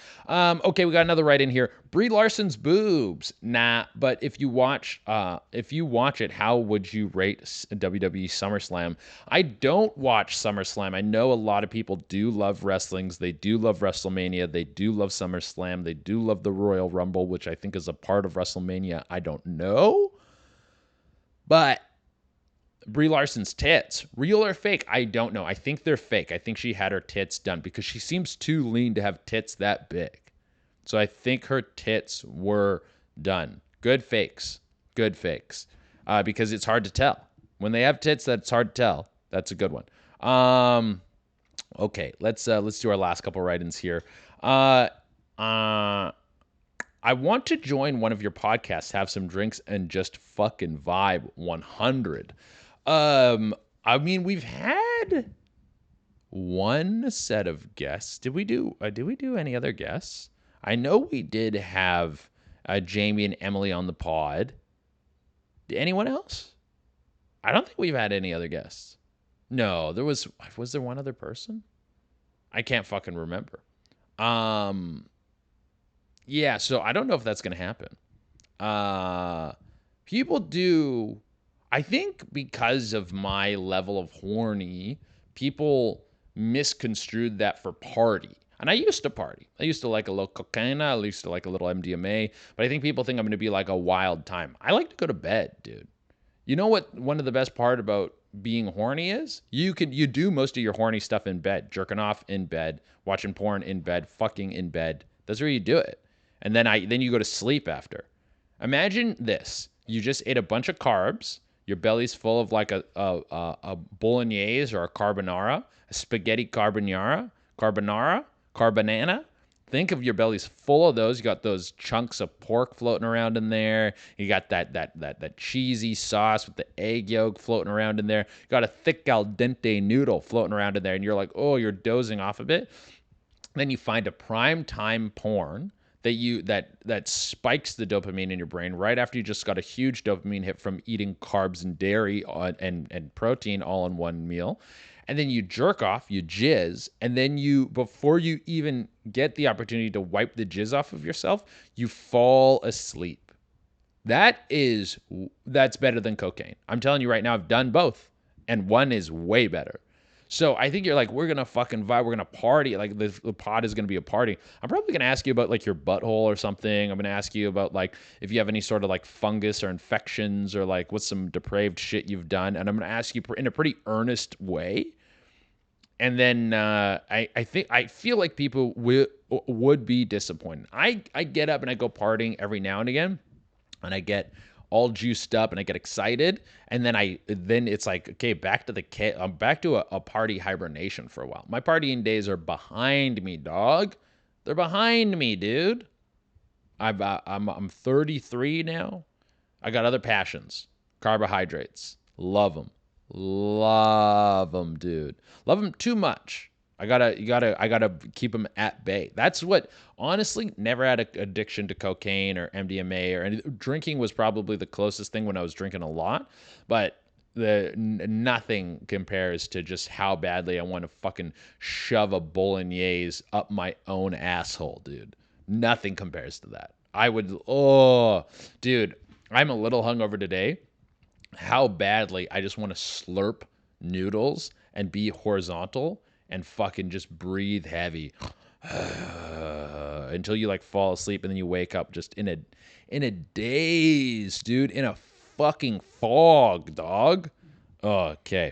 Okay, we got another right in here. Brie Larson's boobs. Nah, but if you watch it, how would you rate WWE SummerSlam? I don't watch SummerSlam. I know a lot of people do love wrestlings. They do love WrestleMania. They do love SummerSlam. They do love the Royal Rumble, which I think is a part of WrestleMania. I don't know. But Brie Larson's tits, real or fake? I don't know. I think they're fake. I think she had her tits done because she seems too lean to have tits that big. So I think her tits were done. Good fakes. Because it's hard to tell. When they have tits, that's hard to tell. That's a good one. Okay, let's do our last couple write-ins here. I want to join one of your podcasts, have some drinks, and just fucking vibe 100. I mean, we've had one set of guests. Did we do any other guests? I know we did have Jamie and Emily on the pod. Anyone else? I don't think we've had any other guests. No, was there one other person? I can't fucking remember. Yeah, so I don't know if that's going to happen. People do, I think because of my level of horny, people misconstrued that for party. And I used to party. I used to like a little cocaine. I used to like a little MDMA. But I think people think I'm going to be like a wild time. I like to go to bed, dude. You know what one of the best part about being horny is? You do most of your horny stuff in bed. Jerking off in bed, watching porn in bed, fucking in bed. That's where you do it. And then you go to sleep after. Imagine this. You just ate a bunch of carbs. Your belly's full of like a bolognese or a carbonara, a spaghetti carbonara. Think of your belly's full of those. You got those chunks of pork floating around in there. You got that cheesy sauce with the egg yolk floating around in there. You got a thick al dente noodle floating around in there. And you're like, oh, you're dozing off a bit. Then you find a prime time porn that spikes the dopamine in your brain right after you just got a huge dopamine hit from eating carbs and dairy and protein all in one meal. And then you jerk off, you jizz, and then before you even get the opportunity to wipe the jizz off of yourself, you fall asleep. That's better than cocaine. I'm telling you right now, I've done both, and one is way better. So I think you're like, we're gonna fucking vibe, we're gonna party. Like the pod is gonna be a party. I'm probably gonna ask you about like your butthole or something. I'm gonna ask you about like if you have any sort of like fungus or infections or like what's some depraved shit you've done. And I'm gonna ask you in a pretty earnest way. And then I feel like people would be disappointed. I get up and I go partying every now and again, and I get all juiced up and I get excited, and then it's like, okay, I'm back to a party hibernation for a while. My partying days are behind me, dog. They're behind me, dude. I'm 33 now. I got other passions, carbohydrates. Love them, dude. Love them too much. I gotta keep them at bay. That's what, honestly, never had an addiction to cocaine or MDMA or anything. Drinking was probably the closest thing when I was drinking a lot, but nothing compares to just how badly I want to fucking shove a bolognese up my own asshole, dude. Nothing compares to that. Dude, I'm a little hungover today. How badly I just want to slurp noodles and be horizontal and fucking just breathe heavy until you like fall asleep, and then you wake up just in a daze, dude, in a fucking fog, dog. Okay.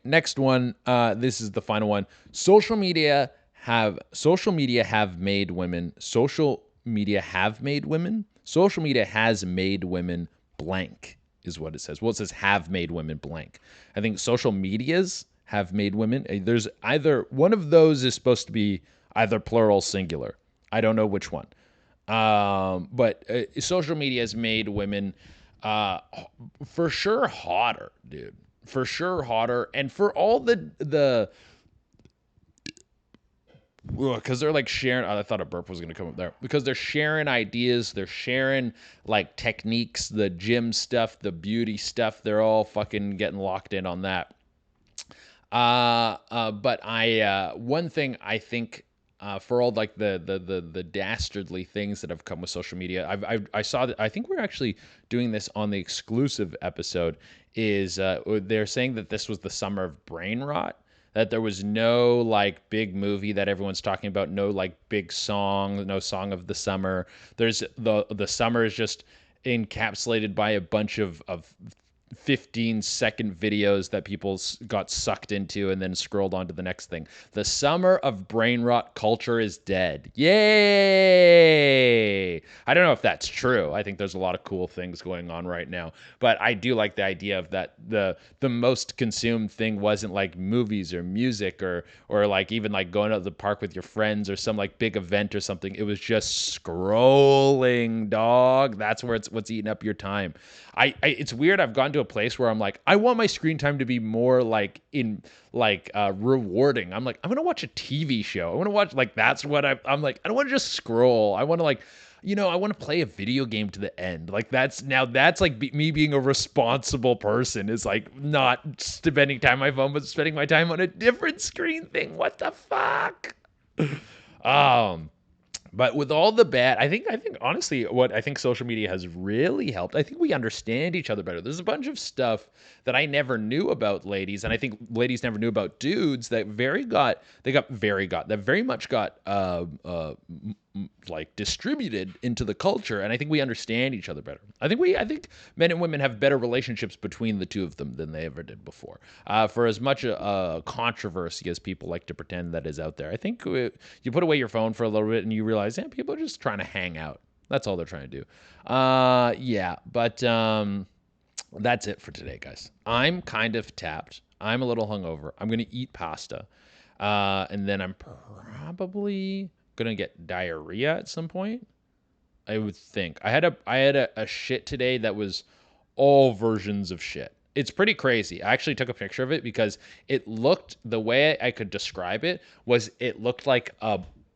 Next one. This is the final one. Social media have made women. Social media have made women. Social media has made women blank is what it says. Well, it says have made women blank. I think social medias have made women. There's either one of those is supposed to be either plural, singular. I don't know which one. But social media has made women for sure hotter, dude. For sure hotter. And for all the because they're like sharing. I thought a burp was going to come up there. Because they're sharing ideas, they're sharing like techniques, the gym stuff, the beauty stuff. They're all fucking getting locked in on that. But one thing I think for all like the dastardly things that have come with social media, I saw that. I think we're actually doing this on the exclusive episode. Is they're saying that this was the summer of brain rot. That there was no like big movie that everyone's talking about, no like big song, no song of the summer. There's the summer is just encapsulated by a bunch of 15-second videos that people got sucked into and then scrolled on to the next thing. The summer of brain rot culture is dead. Yay! I don't know if that's true. I think there's a lot of cool things going on right now, but I do like the idea of that the most consumed thing wasn't like movies or music or like even like going to the park with your friends or some like big event or something. It was just scrolling, dog. That's where what's eating up your time. It's weird. I've gone to a place where I'm like, I want my screen time to be more like rewarding. I'm like, I'm gonna watch a TV show. I want to watch like that's what I'm like. I don't want to just scroll. I want to like, I want to play a video game to the end. Like that's like me being a responsible person is like not spending time on my phone, but spending my time on a different screen thing. What the fuck? But with all the bad, I think honestly, what I think social media has really helped, I think we understand each other better. There's a bunch of stuff that I never knew about ladies, and I think ladies never knew about dudes that very much got like distributed into the culture, and I think we understand each other better. I think men and women have better relationships between the two of them than they ever did before. For as much controversy as people like to pretend that is out there, I think you put away your phone for a little bit and you realize, people are just trying to hang out. That's all they're trying to do. But that's it for today, guys. I'm kind of tapped. I'm a little hungover. I'm gonna eat pasta, and then I'm probably gonna get diarrhea at some point. I would think. I had a shit today that was all versions of shit. It's pretty crazy. I actually took a picture of it because the way I could describe it was it looked like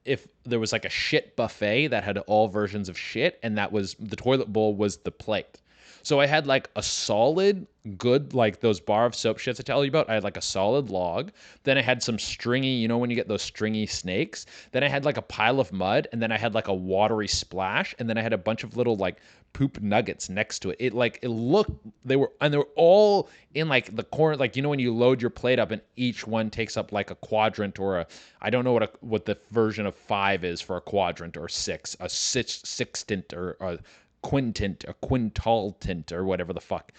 if there was like a shit buffet that had all versions of shit, and that was the toilet bowl was the plate. So I had like a solid, good, like those bar of soap shits I tell you about. I had like a solid log. Then I had some stringy, when you get those stringy snakes. Then I had like a pile of mud, and then I had like a watery splash. And then I had a bunch of little like poop nuggets next to it. It looked, they were all in like the corner, like, you know, when you load your plate up and each one takes up like a quadrant or I don't know what the version of 5 is for a quadrant, or 6, a sextant or a quintant, a quintaltant, or whatever the fuck.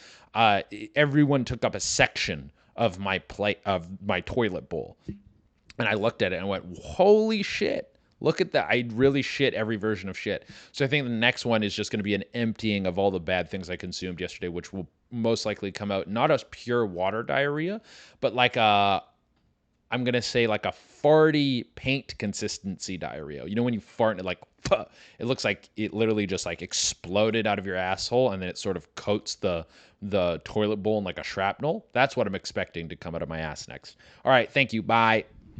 Everyone took up a section of my plate, of my toilet bowl. And I looked at it and went, holy shit. Look at that. I really shit every version of shit. So I think the next one is just going to be an emptying of all the bad things I consumed yesterday, which will most likely come out not as pure water diarrhea, but like I'm going to say like a farty paint consistency diarrhea. You know, when you fart and it like, it looks like it literally just like exploded out of your asshole and then it sort of coats the toilet bowl in like a shrapnel. That's what I'm expecting to come out of my ass next. All right. Thank you. Bye.